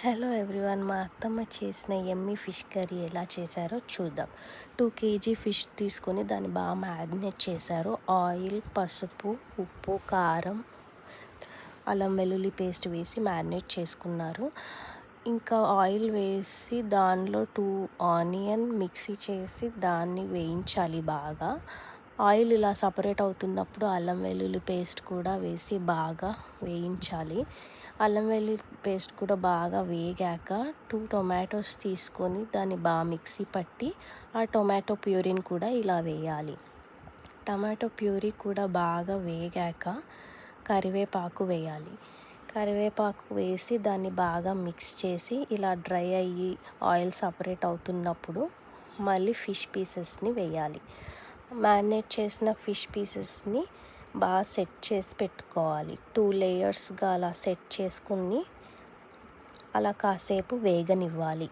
Hello everyone, మా అత్తమ్మ చేసిన యమ్మీ ఫిష్ కర్రీ ఎలా చేశారో చూద్దాం. 2 kg ఫిష్ తీసుకొని దాన్ని బాగా మ్యారినేట్ చేశారు. ఆయిల్, పసుపు, ఉప్పు, కారం, అల్లం వెల్లుల్లి పేస్ట్ వేసి మ్యారినేట్ చేసుకున్నారు. ఇంకా ఆయిల్ వేసి దానిలో 2 ఆనియన్ మిక్సీ చేసి దాన్ని వేయించాలి బాగా. ఆయిల్ ఇలా సపరేట్ అవుతున్నప్పుడు అల్లం వెల్లుల్లి పేస్ట్ కూడా వేసి బాగా వేయించాలి. అల్లం వెల్లుల్లి పేస్ట్ కూడా బాగా వేగాక 2 టొమాటోస్ తీసుకొని దాన్ని బాగా మిక్సీ పట్టి ఆ టొమాటో ప్యూరీని కూడా ఇలా వేయాలి. టమాటో ప్యూరీ కూడా బాగా వేగాక కరివేపాకు వేయాలి. కరివేపాకు వేసి దాన్ని బాగా మిక్స్ చేసి ఇలా డ్రై అయ్యి ఆయిల్ సపరేట్ అవుతున్నప్పుడు మళ్ళీ ఫిష్ పీసెస్ని వేయాలి. మ్యారినేట్ చేసిన ఫిష్ పీసెస్ని బాగా సెట్ చేసి పెట్టుకోవాలి. 2 లేయర్స్గా అలా సెట్ చేసుకుని అలా కాసేపు వేగనివ్వాలి.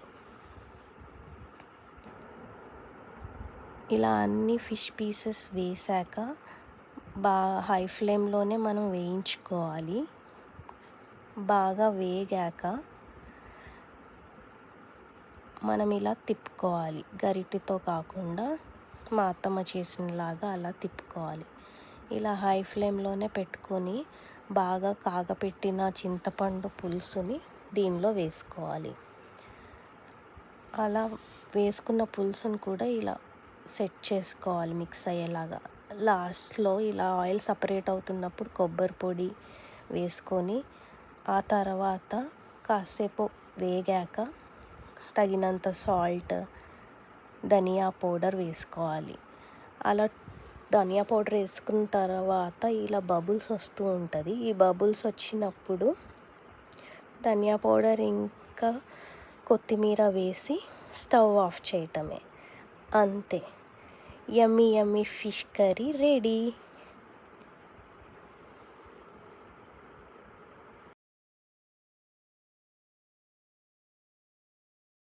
ఇలా అన్ని ఫిష్ పీసెస్ వేసాక బాగా హై ఫ్లేమ్లోనే మనం వేయించుకోవాలి. బాగా వేగాక మనం ఇలా తిప్పుకోవాలి. గరిటెతో కాకుండా మా అత్తమ్మ చేసినలాగా అలా తిప్పుకోవాలి. ఇలా హై ఫ్లేమ్లోనే పెట్టుకొని బాగా కాగపెట్టిన చింతపండు పులుసుని దీనిలో వేసుకోవాలి. అలా వేసుకున్న పులుసుని కూడా ఇలా సెట్ చేసుకోవాలి మిక్స్ అయ్యేలాగా. లాస్ట్లో ఇలా ఆయిల్ సపరేట్ అవుతున్నప్పుడు కొబ్బరి పొడి వేసుకొని ఆ తర్వాత కాసేపు వేగాక తగినంత సాల్ట్, ధనియా పౌడర్ వేసుకోవాలి. అలా ధనియా పౌడర్ వేసుకున్న తర్వాత ఇలా బబుల్స్ వస్తూ ఉంటుంది. ఈ బబుల్స్ వచ్చినప్పుడు ధనియా పౌడర్ ఇంకా కొత్తిమీర వేసి స్టవ్ ఆఫ్ చేయటమే. అంతే, యమ్మీ యమ్మీ ఫిష్ కర్రీ రెడీ.